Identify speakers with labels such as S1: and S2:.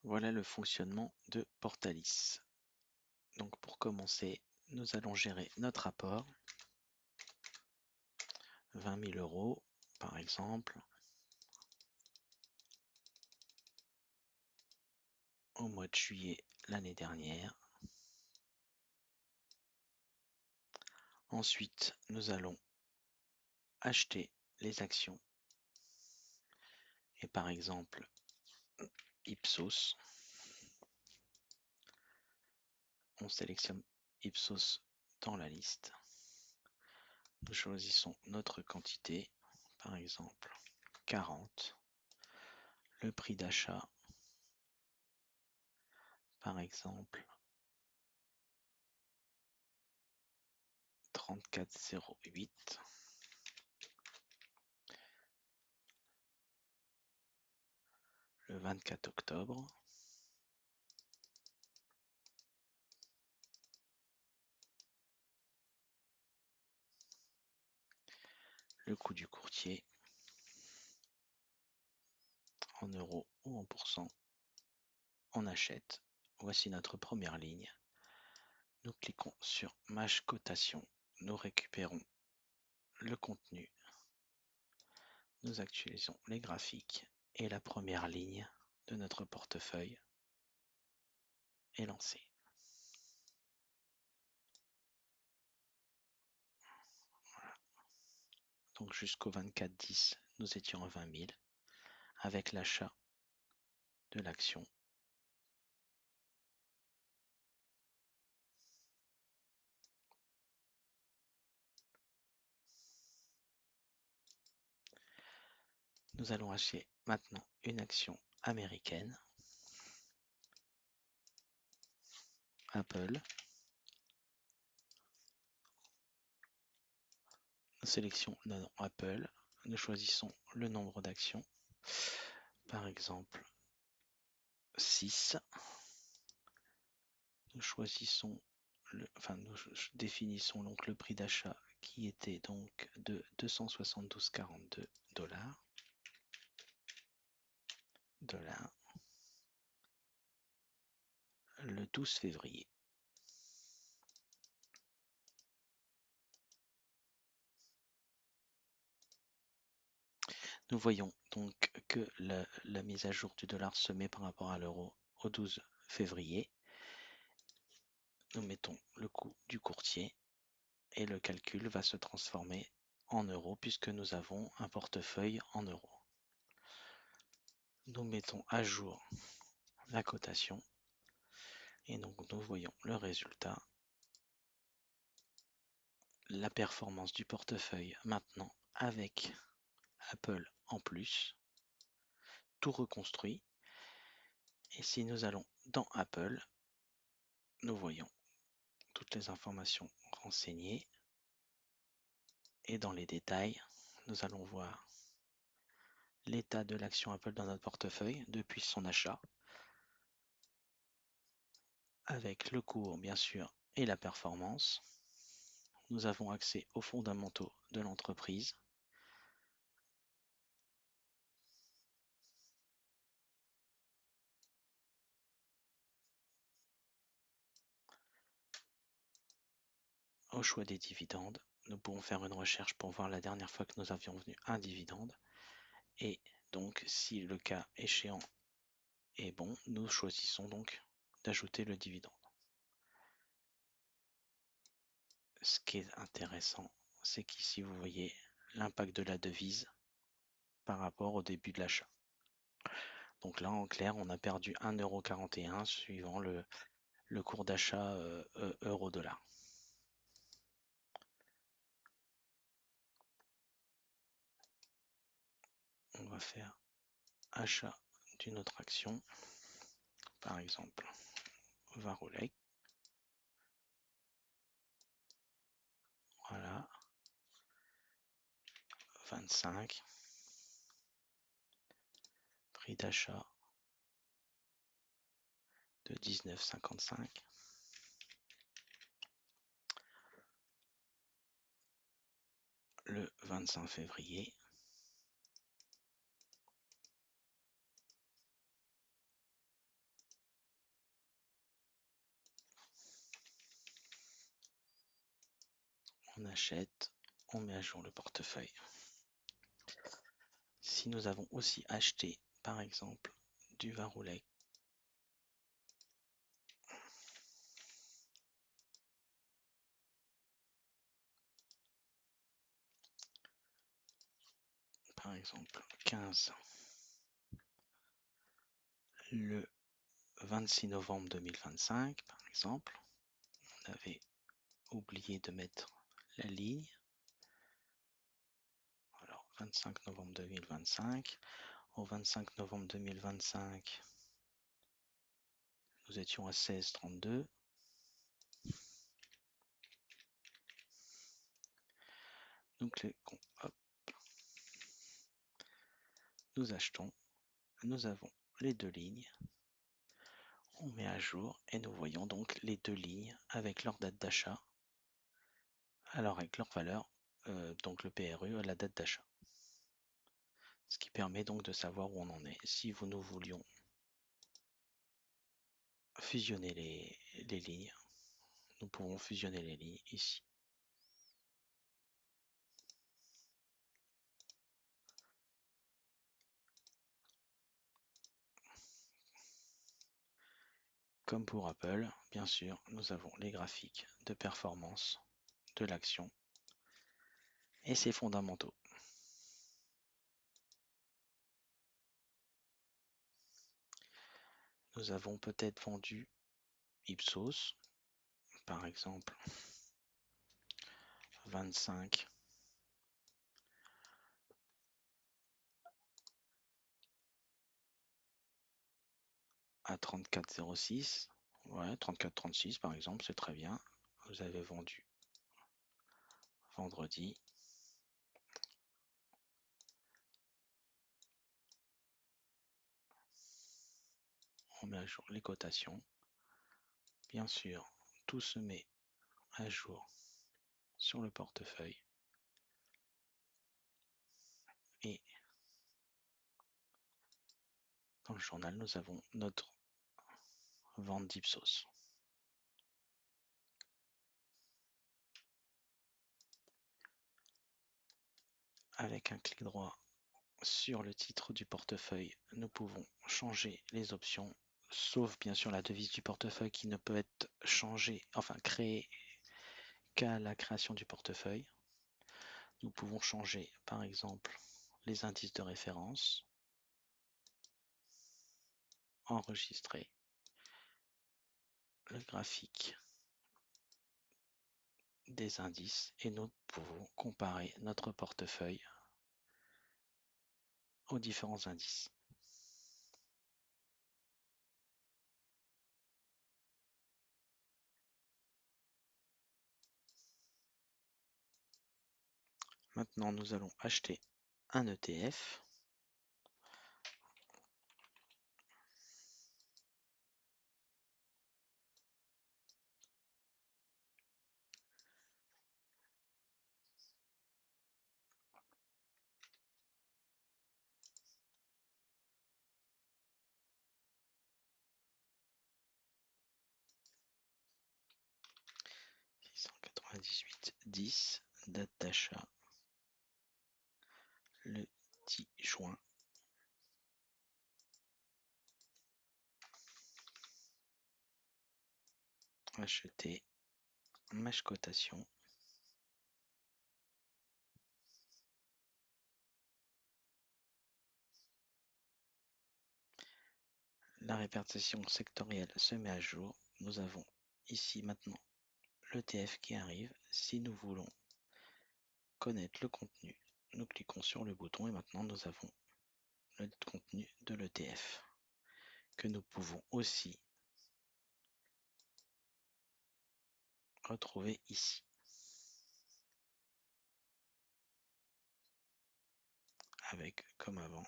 S1: Voilà le fonctionnement de Portalis. Donc pour commencer, nous allons gérer notre apport. 20 000 euros par exemple. Au mois de juillet l'année dernière. Ensuite, nous allons acheter les actions. Et par exemple, Ipsos. On sélectionne Ipsos dans la liste. Nous choisissons notre quantité, par exemple 40. Le prix d'achat, par exemple 34,08. Le 24 octobre. Le coût du courtier en euros ou en pourcent. On achète. Voici notre première ligne. Nous cliquons sur Match Cotation. Nous récupérons le contenu. Nous actualisons les graphiques et la première ligne de notre portefeuille est lancée. Voilà. Donc jusqu'au 24/10, nous étions à 20 000 avec l'achat de l'action. Nous allons acheter maintenant une action américaine, Apple. Nous sélectionnons le nom Apple. Nous choisissons le nombre d'actions, par exemple 6. Nous choisissons, nous définissons donc le prix d'achat qui était donc de 272,42 dollars. Le 12 février. Nous voyons donc que la mise à jour du dollar se met par rapport à l'euro au 12 février. Nous mettons le coût du courtier et le calcul va se transformer en euros puisque nous avons un portefeuille en euros. Nous mettons à jour la cotation et donc nous voyons le résultat, la performance du portefeuille maintenant avec Apple en plus, tout reconstruit. Et si nous allons dans Apple, nous voyons toutes les informations renseignées et dans les détails, nous allons voir l'état de l'action Apple dans notre portefeuille depuis son achat, avec le cours bien sûr et la performance. Nous avons accès aux fondamentaux de l'entreprise. Au choix des dividendes, nous pouvons faire une recherche pour voir la dernière fois que nous avions obtenu un dividende. Et donc, si le cas échéant est bon, nous choisissons donc d'ajouter le dividende. Ce qui est intéressant, c'est qu'ici, vous voyez l'impact de la devise par rapport au début de l'achat. Donc là, en clair, on a perdu 1,41 € suivant le cours d'achat euro-dollar. On va faire achat d'une autre action, par exemple Varolec. Voilà, 25, prix d'achat de 19,55. Le 25 février. on achète, on met à jour le portefeuille. Si nous avons aussi acheté, par exemple, du vin roulet, par exemple 15 le 26 novembre 2025, par exemple, on avait oublié de mettre la ligne. Alors 25 novembre 2025, au 25 novembre 2025, nous étions à 16,32. Donc hop, nous achetons, nous avons les deux lignes, on met à jour et nous voyons donc les deux lignes avec leur date d'achat, alors avec leur valeur, donc le PRU à la date d'achat. Ce qui permet donc de savoir où on en est. Si nous voulions fusionner les lignes, nous pouvons fusionner les lignes ici. Comme pour Apple, bien sûr, nous avons les graphiques de performance de l'action et ses fondamentaux. Nous avons peut-être vendu Ipsos, par exemple 25 à 34,06. Ouais, 34,36 par exemple, c'est très bien. Vous avez vendu vendredi. On met à jour les cotations. Bien sûr, tout se met à jour sur le portefeuille. Et dans le journal, nous avons notre vente d'Ipsos. Avec un clic droit sur le titre du portefeuille, nous pouvons changer les options, sauf bien sûr la devise du portefeuille qui ne peut être changée, enfin créée qu'à la création du portefeuille. Nous pouvons changer par exemple les indices de référence, enregistrer le graphique des indices et nous pouvons comparer notre portefeuille aux différents indices. Maintenant, nous allons acheter un ETF. $698,10, date d'achat le 10 juin. Acheter, match cotation. La répartition sectorielle se met à jour. Nous avons ici maintenant l'ETF qui arrive. Si nous voulons connaître le contenu, nous cliquons sur le bouton et maintenant nous avons le contenu de l'ETF que nous pouvons aussi retrouver ici. Avec, comme avant,